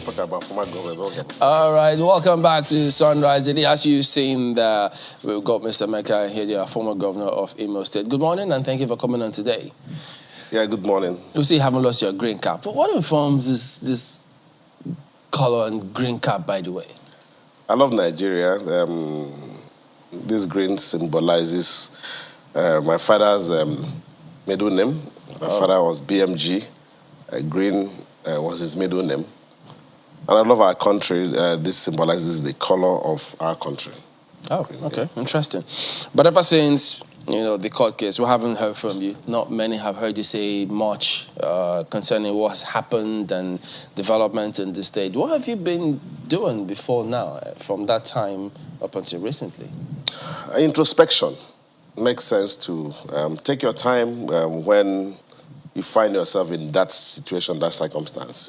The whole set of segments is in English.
talk about former government. All right, welcome back to Sunrise. As you've seen, we've got Mr. Mecca Ihedioha, former governor of Imo State. Good morning, and thank you for coming on today. Yeah, good morning. You see, you haven't lost your green cap. But what informs this color and green cap, by the way? I love Nigeria. This green symbolizes my father's middle name. My father was BMG. Green was his middle name. And I love our country. This symbolizes the color of our country. Oh, okay, interesting. But ever since, the court case, we haven't heard from you. Not many have heard you say much concerning what has happened and development in the state. What have you been doing before now, from that time up until recently? Introspection makes sense to take your time when you find yourself in that situation, that circumstance.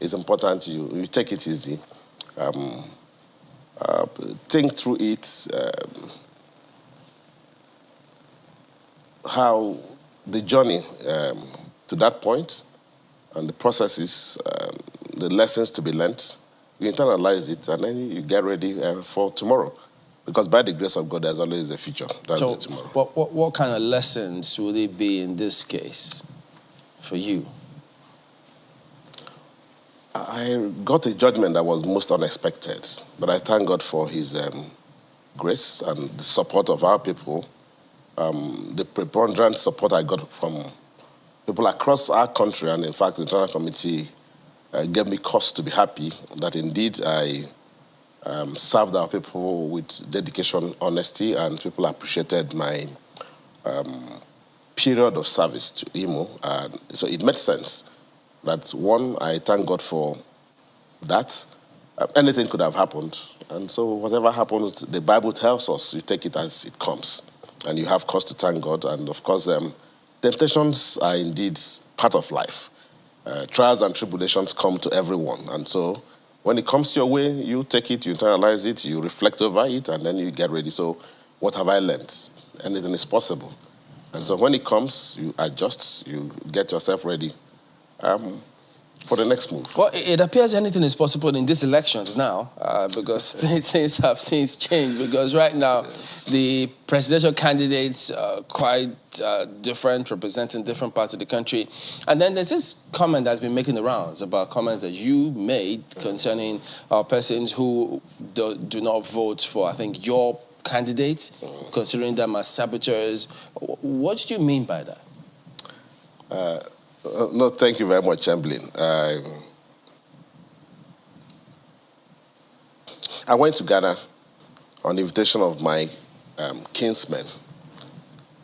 It's important you take it easy. Think through it, how the journey to that point and the processes, the lessons to be learned. You internalize it and then you get ready for tomorrow. Because by the grace of God, there's always a future. That's so it tomorrow. What kind of lessons will it be in this case for you? I got a judgment that was most unexpected, but I thank God for his grace and the support of our people. The preponderant support I got from people across our country, and in fact, the Internal Committee gave me cause to be happy that indeed I served our people with dedication, honesty, and people appreciated my period of service to Imo. So it made sense. That's one, I thank God for that. Anything could have happened. And so whatever happens, the Bible tells us, you take it as it comes. And you have cause to thank God. And of course, temptations are indeed part of life. Trials and tribulations come to everyone. And so when it comes your way, you take it, you internalize it, you reflect over it, and then you get ready. So what have I learned? Anything is possible. And so when it comes, you adjust, you get yourself ready for the next move. Well, it appears anything is possible in these elections now because things have since changed. Because right now, the presidential candidates are quite different, representing different parts of the country. And then there's this comment that's been making the rounds about comments that you made concerning persons who do not vote for, I think, your candidates, considering them as saboteurs. What did you mean by that? No, thank you very much, Chamberlain. I went to Ghana on the invitation of my kinsmen.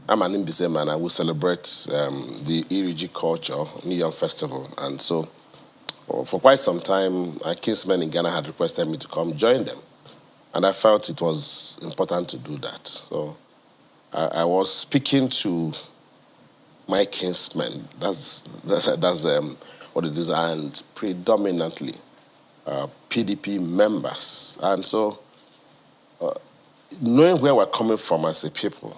I'm an Mbise man. I will celebrate the Iriji culture, New Yam Festival. And so for quite some time, my kinsmen in Ghana had requested me to come join them. And I felt it was important to do that. So I was speaking to my kinsmen, that's what it is, and predominantly PDP members. And so knowing where we're coming from as a people,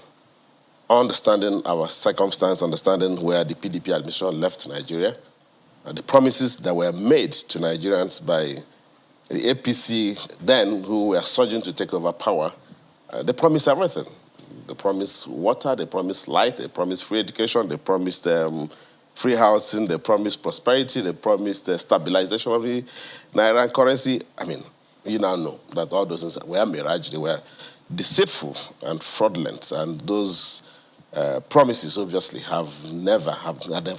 understanding our circumstance, understanding where the PDP administration left Nigeria, the promises that were made to Nigerians by the APC then, who were surging to take over power, they promised everything. They promised water, they promised light, they promised free education, they promised free housing, they promised prosperity, they promised stabilization of the Nigerian currency. I mean, you now know that all those things were mirage, they were deceitful and fraudulent, and those promises obviously have never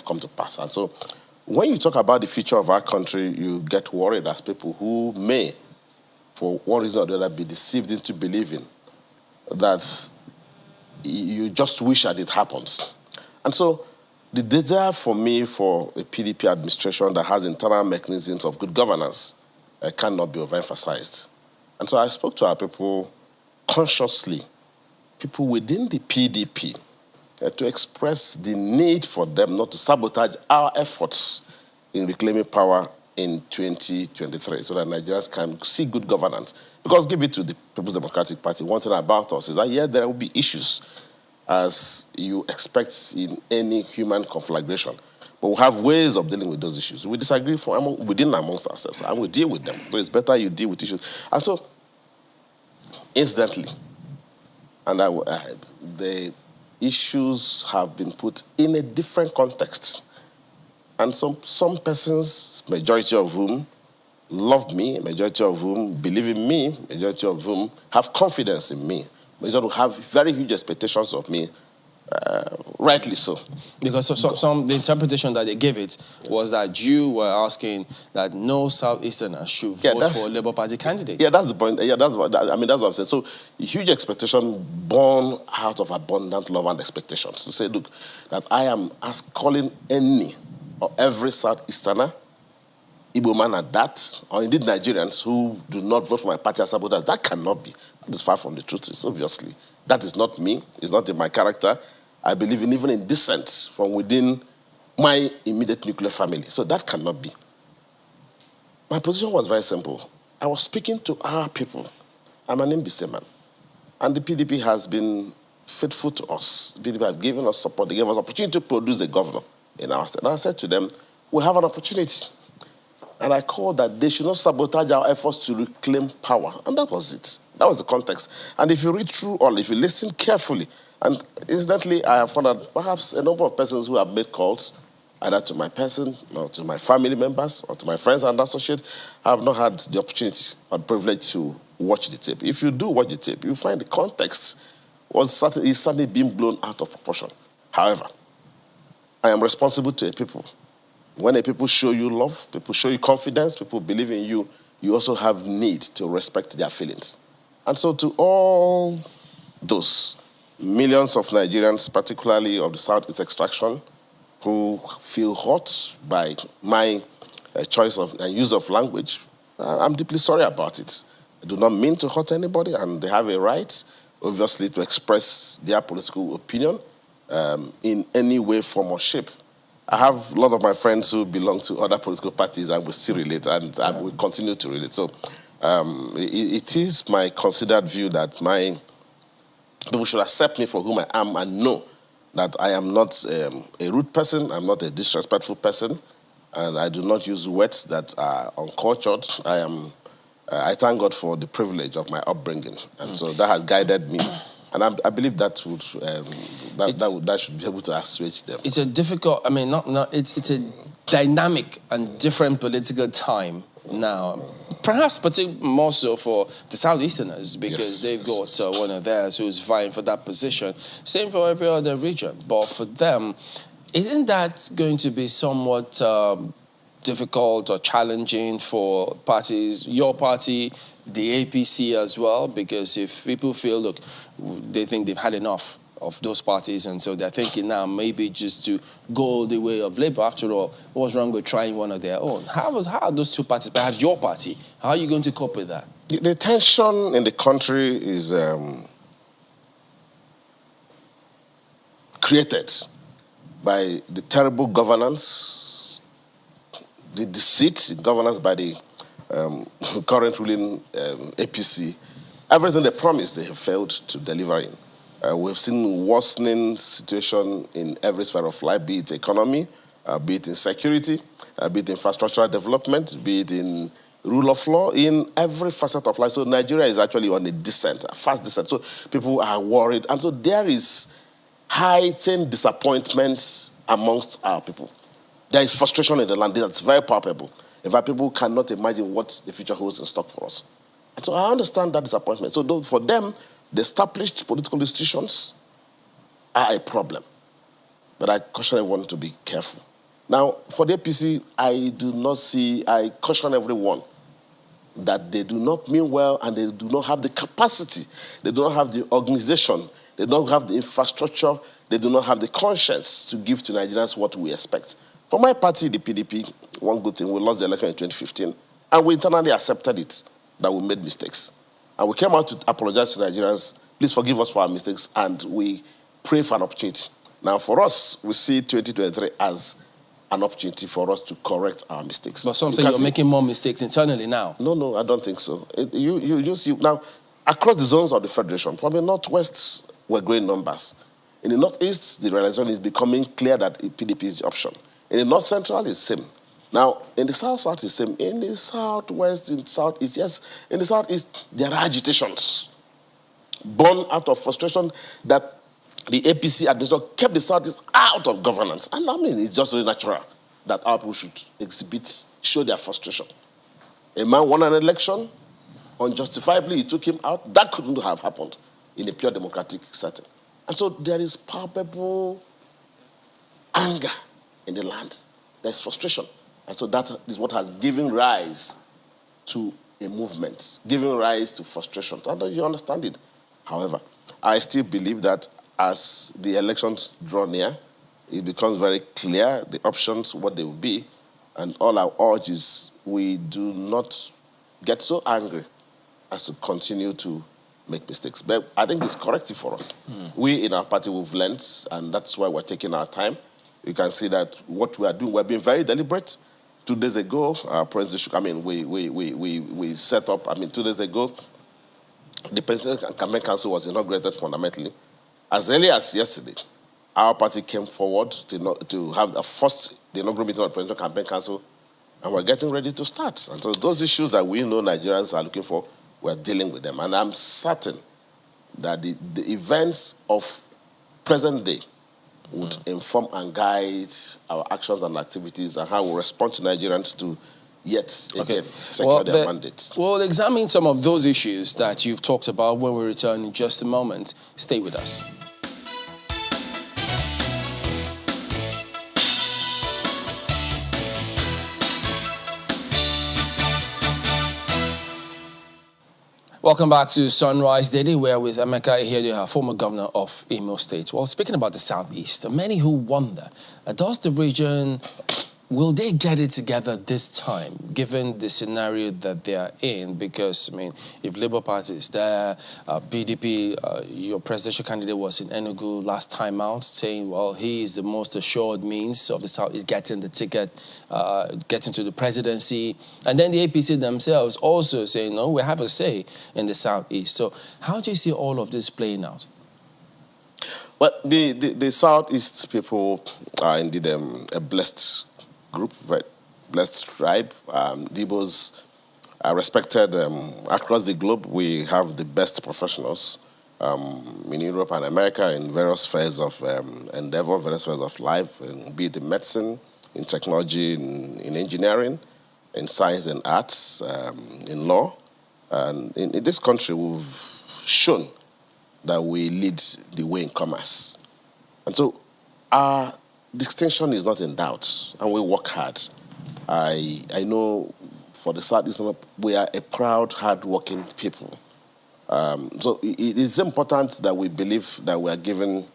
come to pass. And so when you talk about the future of our country, you get worried as people who may, for one reason or the other, be deceived into believing that you just wish that it happens. And so the desire for me for a PDP administration that has internal mechanisms of good governance cannot be overemphasized. And so I spoke to our people consciously, people within the PDP, to express the need for them not to sabotage our efforts in reclaiming power in 2023 so that Nigerians can see good governance. Because give it to the People's Democratic Party, one thing about us is that, yeah, there will be issues as you expect in any human conflagration. But we have ways of dealing with those issues. We disagree within and amongst ourselves, and we deal with them. So it's better you deal with issues. And so, incidentally, and the issues have been put in a different context. And some persons, majority of whom love me, majority of whom believe in me, majority of whom have confidence in me, majority who have very huge expectations of me, rightly so. Because the interpretation that they gave it was that you were asking that no Southeasterners should vote for a Labour Party candidate. Yeah, that's the point. Yeah, that's what I'm saying. So, huge expectation born out of abundant love and expectations. To say, look, that I am calling any or every Southeasterner, Igbo man at that, or indeed Nigerians who do not vote for my party as saboteurs. That cannot be. That is far from the truth. It's obviously. That is not me. It's not in my character. I believe in even in dissent from within my immediate nuclear family. So that cannot be. My position was very simple. I was speaking to our people. I'm an Mbise man. And the PDP has been faithful to us. The PDP have given us support. They gave us opportunity to produce a governor in our state. And I said to them, we have an opportunity. And I called that they should not sabotage our efforts to reclaim power. And that was it. That was the context. And if you read through all, if you listen carefully, and incidentally, I have found that perhaps a number of persons who have made calls, either to my person, or to my family members, or to my friends and associates, have not had the opportunity or the privilege to watch the tape. If you do watch the tape, you find the context is suddenly being blown out of proportion. However, I am responsible to a people. When a people show you love, people show you confidence, people believe in you, you also have need to respect their feelings. And so to all those millions of Nigerians, particularly of the Southeast extraction, who feel hurt by my choice of and use of language, I'm deeply sorry about it. I do not mean to hurt anybody, and they have a right, obviously, to express their political opinion in any way, form, or shape. I have a lot of my friends who belong to other political parties and we still relate, and we continue to relate. So it is my considered view that people should accept me for whom I am and know that I am not a rude person, I'm not a disrespectful person, and I do not use words that are uncultured. I thank God for the privilege of my upbringing, and so that has guided me. And I believe that should be able to assuage them. It's a difficult, it's a dynamic and different political time now. Perhaps particularly more so for the Southeasterners, because they've got one of theirs who's vying for that position. Same for every other region. But for them, isn't that going to be somewhat difficult or challenging for parties, your party, the APC as well? Because if people feel, look, they think they've had enough of those parties, and so they're thinking now maybe just to go the way of Labour. After all, what's wrong with trying one of their own? How are those two parties, perhaps your party, how are you going to cope with that? The tension in the country is created by the terrible governance, the deceit in governance by the current ruling APC. Everything they promised, they have failed to deliver in. We've seen worsening situation in every sphere of life, be it economy, be it in security, be it infrastructural development, be it in rule of law, in every facet of life. So Nigeria is actually on a descent, a fast descent. So people are worried. And so there is heightened disappointment amongst our people. There is frustration in the land that's very palpable. In fact, people cannot imagine what the future holds in stock for us. And so I understand that disappointment. So for them, the established political institutions are a problem. But I caution everyone to be careful. Now, for the APC, I caution everyone that they do not mean well and they do not have the capacity, they do not have the organization, they don't have the infrastructure, they do not have the conscience to give to Nigerians what we expect. For my party, the PDP, one good thing, we lost the election in 2015, and we internally accepted it, that we made mistakes. And we came out to apologize to Nigerians, please forgive us for our mistakes, and we pray for an opportunity. Now, for us, we see 2023 as an opportunity for us to correct our mistakes. But some say you're making more mistakes internally now. No, I don't think so. You see, now, across the zones of the Federation, from the Northwest, we're growing numbers. In the Northeast, the realization is becoming clear that PDP is the option. In the North Central, it's the same. Now, in the South, it's the same. In the Southwest, in the Southeast, yes. In the Southeast, there are agitations born out of frustration that the APC administration kept the Southeast out of governance. And I mean, it's just really natural that our people should show their frustration. A man won an election, unjustifiably, he took him out. That couldn't have happened in a pure democratic setting. And so there is palpable anger in the land. There's frustration. And so that is what has given rise to a movement, giving rise to frustration. I don't you understand it. However, I still believe that as the elections draw near, it becomes very clear the options, what they will be. And all our urge is we do not get so angry as to continue to make mistakes. But I think it's corrective for us. We in our party, we've learned, and that's why we're taking our time. You can see that what we are doing, we're being very deliberate. 2 days ago, our president, we set up, 2 days ago, the Presidential Campaign Council was inaugurated fundamentally. As early as yesterday, our party came forward to have the inaugural meeting of the Presidential Campaign Council, and we're getting ready to start. And so those issues that we know Nigerians are looking for, we're dealing with them. And I'm certain that the events of present day would inform and guide our actions and activities and how we respond to Nigerians to yet again secure their mandates. We'll examine some of those issues that you've talked about when we return in just a moment. Stay with us. Welcome back to Sunrise Daily. We're with Emeka Ihedioha, former governor of Imo State. Well, speaking about the Southeast, many who wonder, does the region, will they get it together this time, given the scenario that they are in? Because, if Labour Party is there, PDP, your presidential candidate was in Enugu last time out, saying, well, he is the most assured means of the Southeast getting the ticket, getting to the presidency. And then the APC themselves also saying, no, we have a say in the Southeast. So how do you see all of this playing out? Well, the Southeast people are indeed a blessed group, very blessed tribe. The Igbos are respected across the globe. We have the best professionals in Europe and America in various spheres of endeavor, various spheres of life, be it in medicine, in technology, in engineering, in science and arts, in law. And in this country, we've shown that we lead the way in commerce. And so our distinction is not in doubt, and we work hard. I know for the Southeast, we are a proud, hard-working people. So it's important that we believe that we are given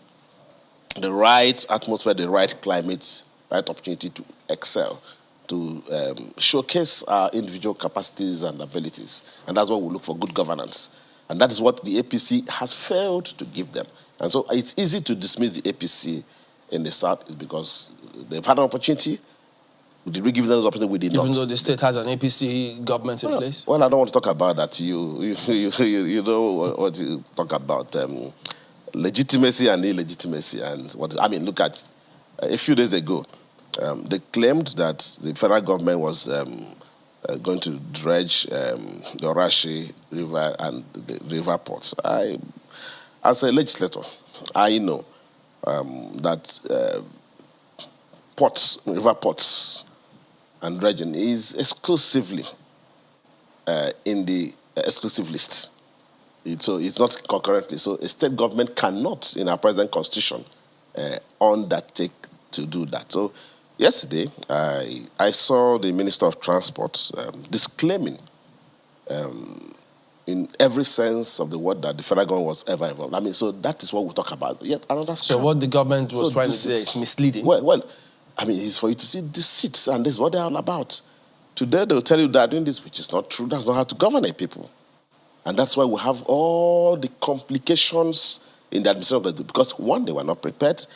the right atmosphere, the right climate, right opportunity to excel, to showcase our individual capacities and abilities. And that's why we look for good governance. And that is what the APC has failed to give them. And so it's easy to dismiss the APC in the South is because they've had an opportunity. Did we give them this opportunity? We did not. Even though the state has an APC government in place? Well, I don't want to talk about that. You know what you talk about, legitimacy and illegitimacy. And look at a few days ago, they claimed that the federal government was going to dredge the Orashi River and the river ports. As a legislator, I know that river ports and dredging is exclusively in the exclusive list. So it's not concurrently. So a state government cannot, in our present constitution, undertake to do that. So yesterday, I saw the Minister of Transport disclaiming in every sense of the word that the federal government was ever involved. So that is what we talk about. Yet another scam. So what the government was trying to say is misleading? Well, it's for you to see deceits, and this is what they're all about. Today, they'll tell you they're doing this, which is not true. That's not how to govern a people. And that's why we have all the complications in the administration of because, one, they were not prepared.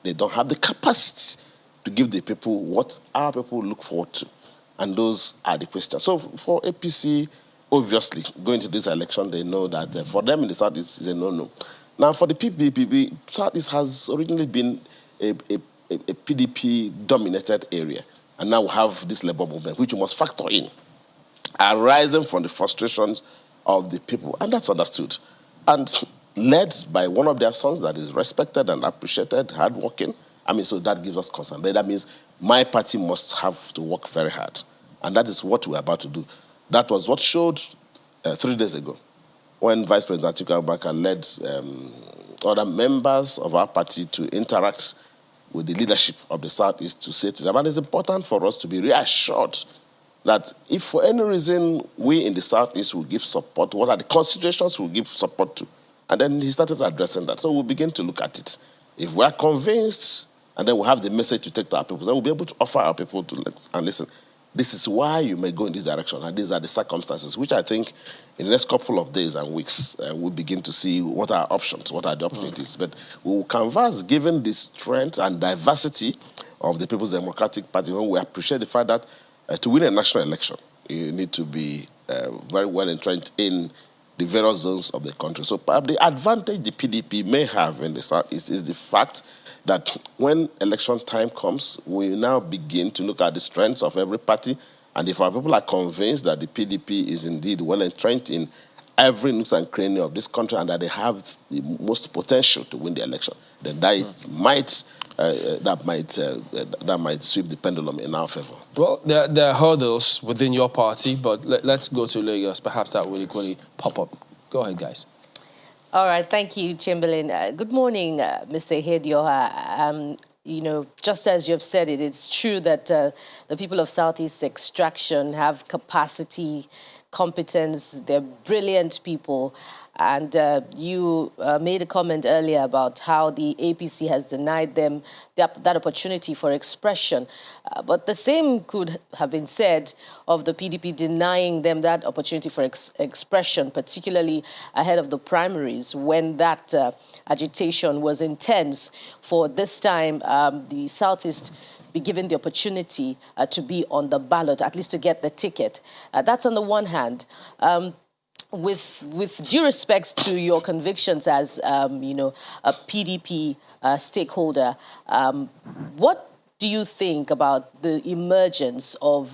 They don't have the capacity to give the people what our people look forward to. And those are the questions. So for APC, obviously, going to this election, they know that for them in the South is a no-no. Now, for the PPP, Southeast has originally been a a PDP-dominated area. And now we have this labor movement, which you must factor in, arising from the frustrations of the people. And that's understood. And led by one of their sons that is respected and appreciated, hardworking. I mean, so that gives us concern. But that means my party must have to work very hard. And that is what we're about to do. That was what showed 3 days ago when Vice President Atiku Abubakar led other members of our party to interact with the leadership of the Southeast to say to them, and it's important for us to be reassured that if for any reason we in the Southeast will give support, what are the considerations we'll give support to? And then he started addressing that. So we'll begin to look at it. If we are convinced, and then we'll have the message to take to our people, then we'll be able to offer our people to listen. This is why you may go in this direction, and these are the circumstances, which I think in the next couple of days and weeks, we'll begin to see what are our options, what are the opportunities. But we will canvass, given the strength and diversity of the People's Democratic Party, when we appreciate the fact that to win a national election, you need to be very well entrenched in the various zones of the country. So perhaps the advantage the PDP may have in the Southeast is the fact that when election time comes, we now begin to look at the strengths of every party. And if our people are convinced that the PDP is indeed well entrenched in every nook and cranny of this country and that they have the most potential to win the election, then that might sweep the pendulum in our favor. Well, there are hurdles within your party, but let's go to Lagos. Perhaps that will equally pop up. Go ahead, guys. All right, thank you, Chamberlain. Good morning, Mr. Ihedioha. You know, just as you've said it, it's true that the people of Southeast extraction have capacity, competence, they're brilliant people. And you made a comment earlier about how the APC has denied them that opportunity for expression. But the same could have been said of the PDP denying them that opportunity for expression, particularly ahead of the primaries, when that agitation was intense. For this time, the Southeast be given the opportunity to be on the ballot, at least to get the ticket. That's on the one hand. With due respect to your convictions as, you know, a PDP stakeholder, what do you think about the emergence of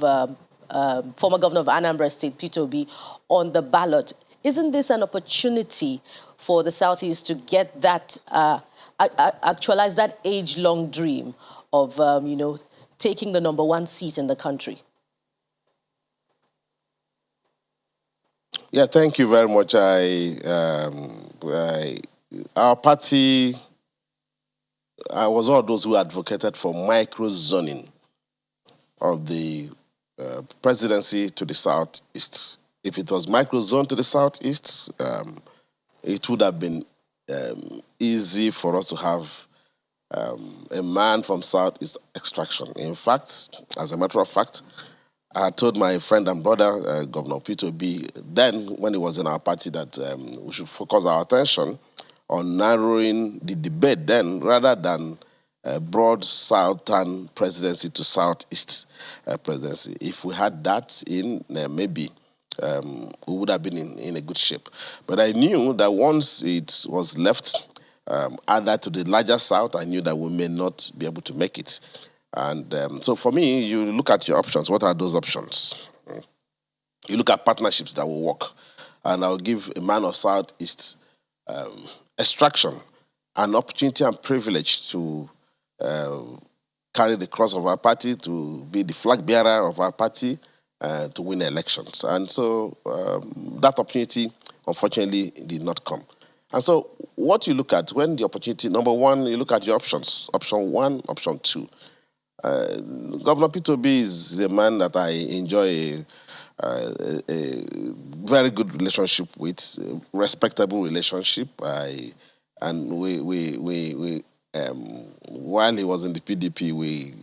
former governor of Anambra State, Peter Obi, on the ballot? Isn't this an opportunity for the Southeast to get that, actualize that age-long dream of, you know, taking the #1 seat in the country? Yeah, thank you very much. Our party, I was one of those who advocated for micro-zoning of the presidency to the Southeast. If it was micro-zoned to the Southeast, it would have been easy for us to have a man from Southeast extraction. In fact, as a matter of fact, I told my friend and brother, Governor Peter Obi, then when he was in our party, that we should focus our attention on narrowing the debate then rather than broad southern presidency to southeast presidency. If we had that in, maybe we would have been in a good shape. But I knew that once it was left either to the larger south, I knew that we may not be able to make it. And so for me, you look at your options. What are those options? You look at partnerships that will work. And I'll give a man of Southeast extraction an opportunity and privilege to carry the cross of our party, to be the flag bearer of our party, to win elections. And so that opportunity, unfortunately, did not come. And so what you look at when the opportunity, number one, you look at your options. Option one, option two. Governor Peter Obi is a man that I enjoy a very good relationship with, a respectable relationship. While he was in the PDP,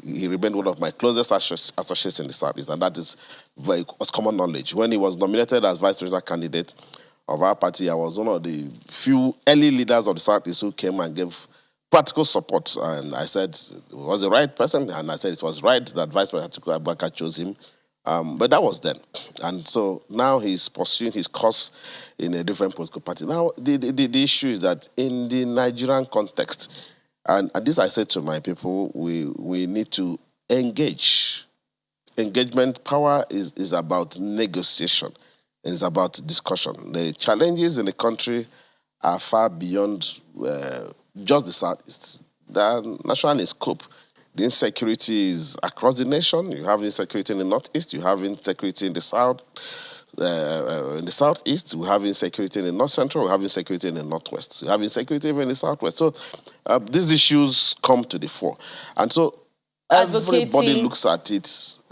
he remained one of my closest associates in the Southeast, and that is was common knowledge. When he was nominated as vice president candidate of our party, I was one of the few early leaders of the Southeast who came and gave practical support, and I said it was the right person, and I said it was right that Vice President Atiku Abubakar chose him. But that was then. And so now he's pursuing his course in a different political party. Now, the issue is that in the Nigerian context, And this I said to my people, we need to engage. Engagement power is about negotiation. It's about discussion. The challenges in the country are far beyond just the Southeast. They are national in scope. The insecurity is across the nation. You have insecurity in the Northeast. You have insecurity in the South. In the Southeast, we have insecurity in the North Central. We have insecurity in the Northwest. We have insecurity even in the Southwest. So these issues come to the fore. And so everybody looks at it.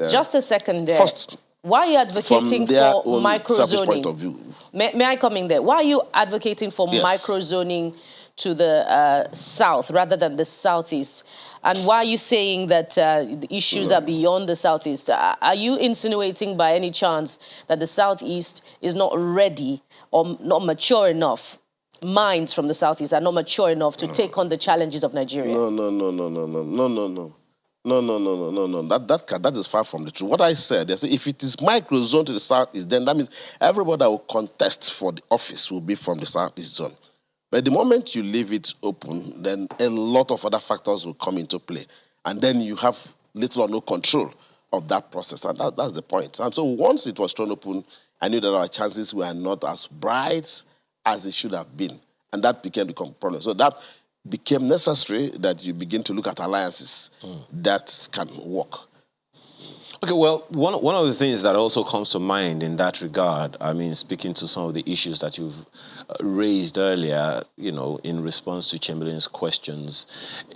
Just a second there. First, why are you advocating for microzoning? Point of view. May I come in there? Why are you advocating for microzoning to the south rather than the southeast? And why are you saying that the issues are beyond the southeast? Are you insinuating by any chance that the southeast is not ready or not mature enough? Minds from the southeast are not mature enough to take on the challenges of Nigeria? No. That is far from the truth. What I said, if it is microzone to the southeast, then that means everybody that will contest for the office will be from the southeast zone. But the moment you leave it open, then a lot of other factors will come into play. And then you have little or no control of that process. And that's the point. And so once it was thrown open, I knew that our chances were not as bright as it should have been. And that became the problem. So that became necessary that you begin to look at alliances that can work. Okay, well, one of the things that also comes to mind in that regard, I mean, speaking to some of the issues that you've raised earlier, in response to Chamberlain's questions,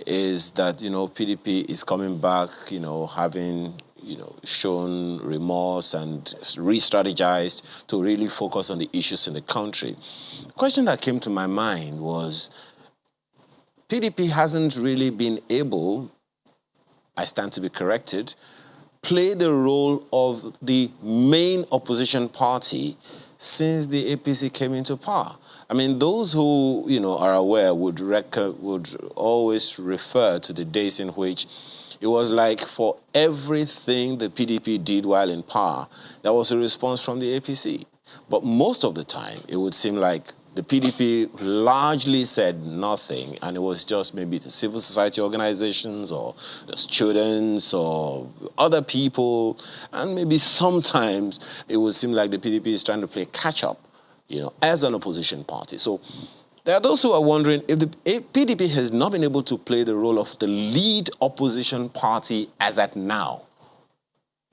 is that, PDP is coming back, having, shown remorse and re-strategized to really focus on the issues in the country. The question that came to my mind was, PDP hasn't really been able, I stand to be corrected, play the role of the main opposition party since the APC came into power. I mean, those who are aware would always refer to the days in which it was like for everything the PDP did while in power, there was a response from the APC. But most of the time, it would seem like the PDP largely said nothing, and it was just maybe the civil society organizations or the students or other people, and maybe sometimes it would seem like the PDP is trying to play catch-up, as an opposition party. So there are those who are wondering if the PDP has not been able to play the role of the lead opposition party as at now.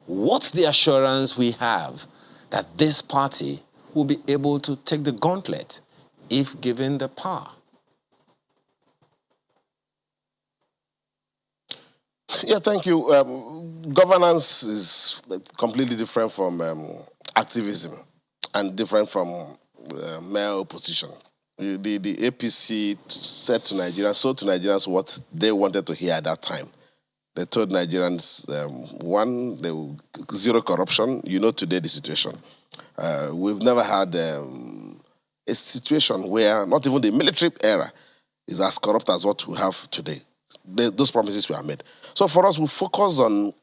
What's the assurance we have that this party will be able to take the gauntlet if given the power? Yeah, thank you. Governance is completely different from activism and different from mere opposition. The APC said to Nigerians, so to Nigerians what they wanted to hear at that time. They told Nigerians, zero corruption. Today the situation. We've never had a situation where not even the military era is as corrupt as what we have today. Those promises were made. So for us, we focus on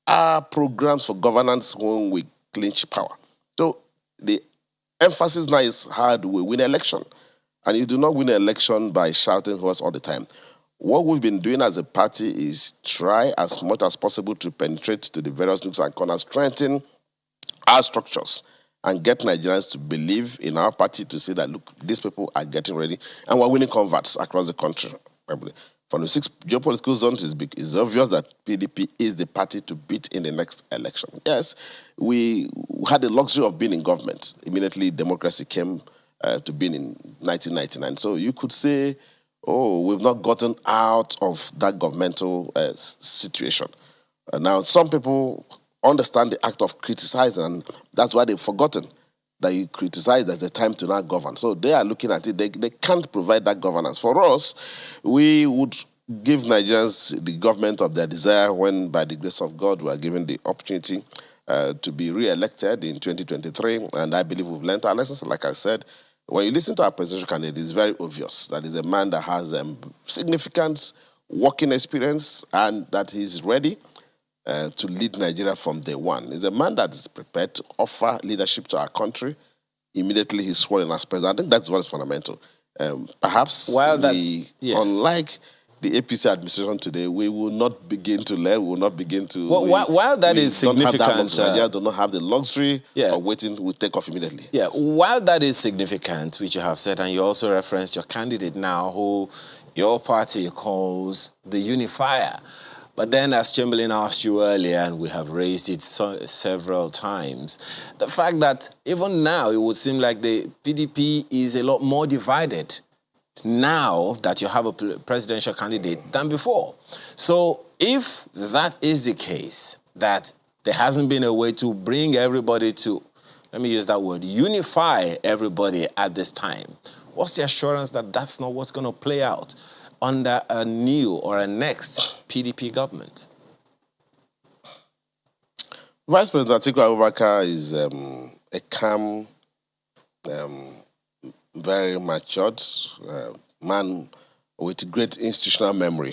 our programs for governance when we clinch power. So the emphasis now is how do we win an election? And you do not win an election by shouting to us all the time. What we've been doing as a party is try as much as possible to penetrate to the various nooks and corners, strengthen our structures, and get Nigerians to believe in our party, to say that, look, these people are getting ready, and we're winning converts across the country. From the 6 geopolitical zones, it's obvious that PDP is the party to beat in the next election. Yes, we had the luxury of being in government. Immediately, democracy came to being in 1999. So you could say, oh, we've not gotten out of that governmental situation. Now, some people understand the act of criticizing, and that's why they've forgotten that you criticize, there's a time to now govern. So they are looking at it. They can't provide that governance. For us, we would give Nigerians the government of their desire when, by the grace of God, we are given the opportunity to be re-elected in 2023. And I believe we've learned our lessons. Like I said, when you listen to our presidential candidate, it's very obvious that he's a man that has significant working experience and that he's ready to lead Nigeria from day one. He's a man that is prepared to offer leadership to our country. Immediately he's sworn in as president. I think that's what is fundamental. Perhaps While that, unlike the APC administration today, we will not begin to learn, we will not begin to... Well, while that is significant... Nigeria do not have the luxury of waiting, we take off immediately. Yeah, while that is significant, which you have said, and you also referenced your candidate now, who your party calls the unifier. But then, as Chamberlain asked you earlier, and we have raised it several times, the fact that even now it would seem like the PDP is a lot more divided now that you have a presidential candidate than before. So if that is the case, that there hasn't been a way to bring everybody to, let me use that word, unify everybody at this time, what's the assurance that that's not what's going to play out under a new or a next PDP government? Vice President Atiku Abubakar is a calm, very matured man with great institutional memory.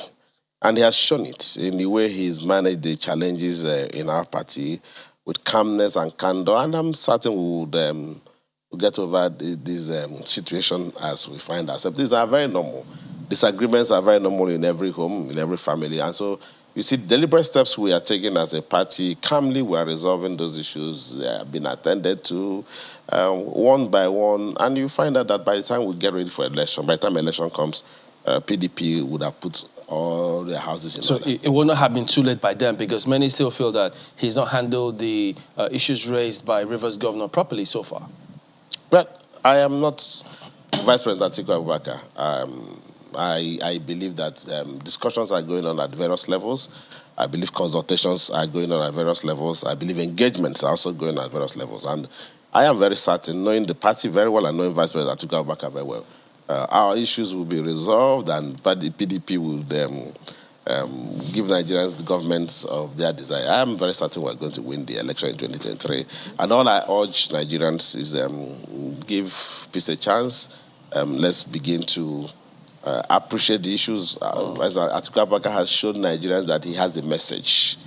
And he has shown it in the way he's managed the challenges in our party with calmness and candor. And I'm certain we would get over this situation as we find ourselves. These are very normal. Disagreements are very normal in every home, in every family. And so you see deliberate steps we are taking as a party. Calmly we are resolving those issues. They have been attended to one by one. And you find out that by the time we get ready for election, by the time election comes, PDP would have put all their houses in order. So it would not have been too late by then, because many still feel that he's not handled the issues raised by Rivers Governor properly so far. But I am not Vice President Atiku Abubakar. I believe that discussions are going on at various levels. I believe consultations are going on at various levels. I believe engagements are also going on at various levels. And I am very certain, knowing the party very well and knowing Vice President Atiku Abubakar very well, our issues will be resolved, and the PDP will give Nigerians the government of their desire. I am very certain we're going to win the election in 2023. And all I urge Nigerians is give peace a chance. Let's begin to appreciate the issues. As Atiku Abubakar has shown Nigerians that he has the message.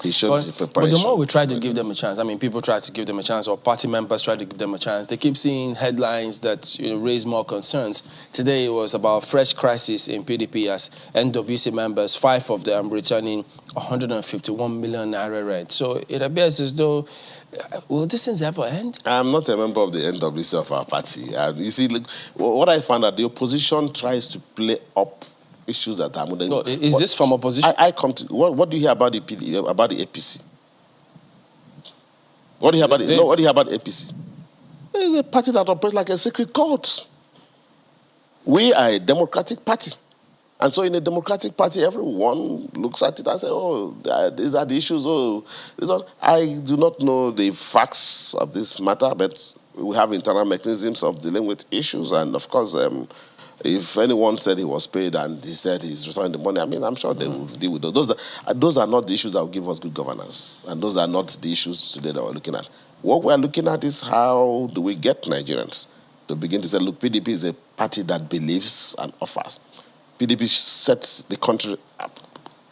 He showed the preparation. But the more we try to give them a chance, I mean, people try to give them a chance, or party members try to give them a chance, they keep seeing headlines that raise more concerns. Today it was about fresh crisis in PDP as NWC members, 5 of them returning 151 million naira rent. So it appears as though, will this thing ever end? I'm not a member of the NWC of our party. You see, look, what I found out, the opposition tries to play up issues that are moving. No, is this from opposition? I come to what do you hear about the APC? What do you hear about what do you hear about the APC? It is a party that operates like a secret cult. We are a democratic party. And so in a democratic party, everyone looks at it and says, oh, these are the issues. Oh, I do not know the facts of this matter, but we have internal mechanisms of dealing with issues. And of course, if anyone said he was paid and he said he's returning the money, I mean, I'm sure they will deal with those. Those are not the issues that will give us good governance. And those are not the issues today that we're looking at. What we're looking at is how do we get Nigerians to begin to say, look, PDP is a party that believes and offers. PDP sets the country up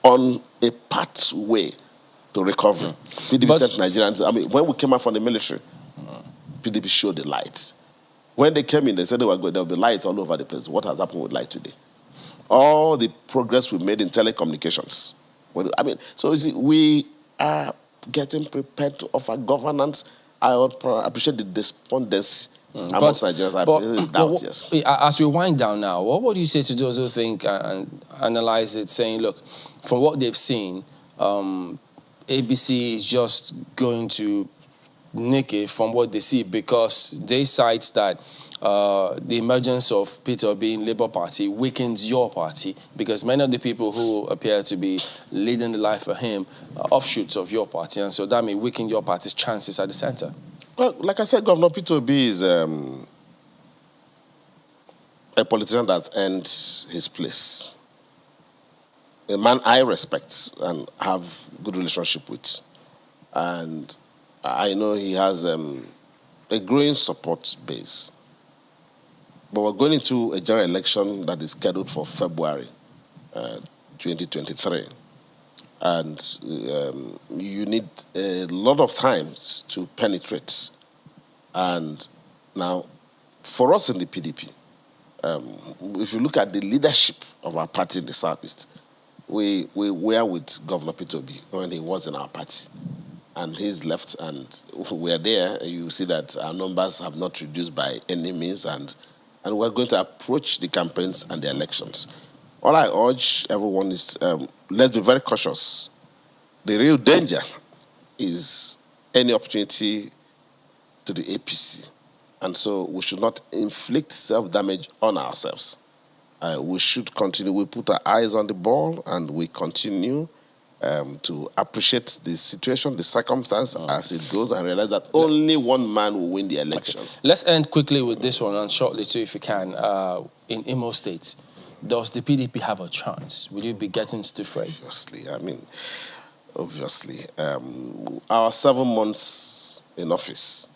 on a pathway to recovery. PDP set Nigerians, I mean, when we came out from the military, PDP showed the light. When they came in, they said there will be light all over the place. What has happened with light today? All the progress we made in telecommunications. I mean, so you see, we are getting prepared to offer governance. I would appreciate the despondency amongst Nigerians. Yes. As we wind down now, what would you say to those who think and analyze it, saying, look, from what they've seen, ABC is just going to nick it from what they see, because they cite that the emergence of Peter Obi in Labour Party weakens your party, because many of the people who appear to be leading the life for him are offshoots of your party, and so that may weaken your party's chances at the centre. Well, like I said, Governor Peter Obi is a politician that's earned his place. A man I respect and have good relationship with. And I know he has a growing support base. But we're going into a general election that is scheduled for February 2023. And you need a lot of time to penetrate. And now, for us in the PDP, If you look at the leadership of our party in the Southeast, we were with Governor Peter Obi when he was in our party. And he's left, and we're there. You see that our numbers have not reduced by any means, and we're going to approach the campaigns and the elections. All I urge everyone is, let's be very cautious. The real danger is any opportunity to the APC. And so we should not inflict self-damage on ourselves. We should continue. We put our eyes on the ball, and we continue to appreciate the situation, the circumstance as it goes, and realize that only one man will win the election. Okay. Let's end quickly with this one, and shortly too, if you can. In Imo State, does the PDP have a chance? Will you be getting to the fray? Obviously. Our 7 months in office,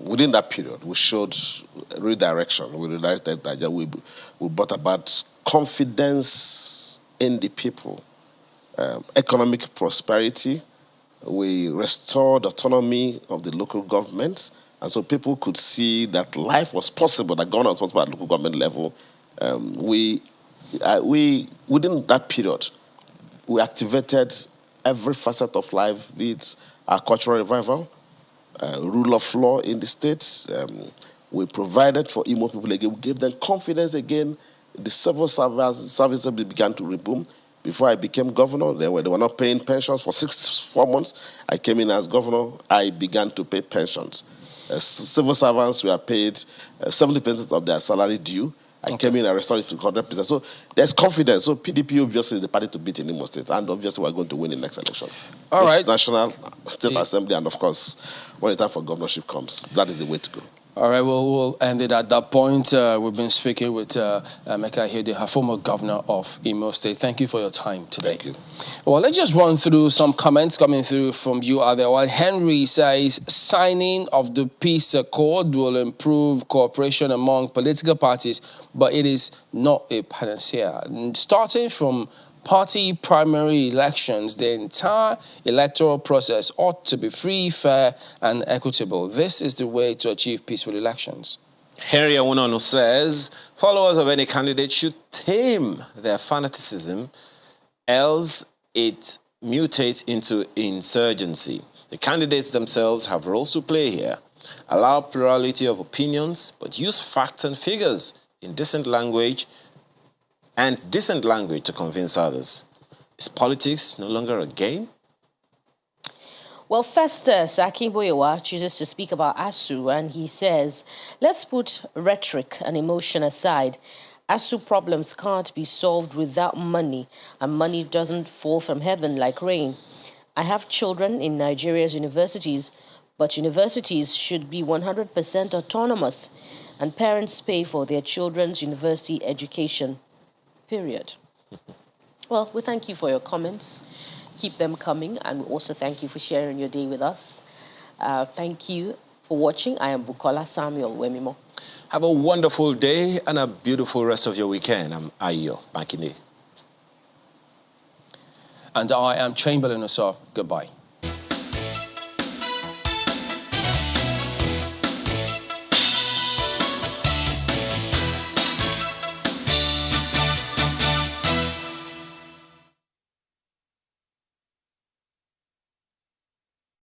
within that period, we showed redirection. We redirected that we brought about confidence in the people, economic prosperity. We restored autonomy of the local government, and so people could see that life was possible, that governance was possible at local government level. We within that period, we activated every facet of life, be it our cultural revival, rule of law in the states. We provided for Imo people again. We gave them confidence again. The civil services began to reboom. Before I became governor, they were not paying pensions for 4 months. I came in as governor. I began to pay pensions. Civil servants were paid 70% of their salary due. I came in and restored it to 100%. So there's confidence. So PDP obviously is the party to beat in Imo State, and obviously we're going to win the next election. All right. National, state assembly, and of course, when the time for governorship comes, that is the way to go. All right, we'll end it at that point. We've been speaking with Emeka Ihedioha, former governor of Imo State. Thank you for your time today. Thank you. Well, let's just run through some comments coming through from you out there. Well, Henry says, signing of the peace accord will improve cooperation among political parties, but it is not a panacea. Starting from party primary elections, the entire electoral process ought to be free, fair, and equitable. This is the way to achieve peaceful elections. Henry Awunono says, followers of any candidate should tame their fanaticism, else it mutates into insurgency. The candidates themselves have roles to play here. Allow plurality of opinions, but use facts and figures in decent language to convince others. Is politics no longer a game? Well, Festus Akinboyewa chooses to speak about ASU, and he says, let's put rhetoric and emotion aside. ASU problems can't be solved without money, and money doesn't fall from heaven like rain. I have children in Nigeria's universities, but universities should be 100% autonomous, and parents pay for their children's university education. Period. Well, we thank you for your comments. Keep them coming, and we also thank you for sharing your day with us. Thank you for watching. I am Bukola Samuel Wemimo. Have a wonderful day and a beautiful rest of your weekend. I'm Ayo Makinde. And I am Chamberlain Oso. Goodbye.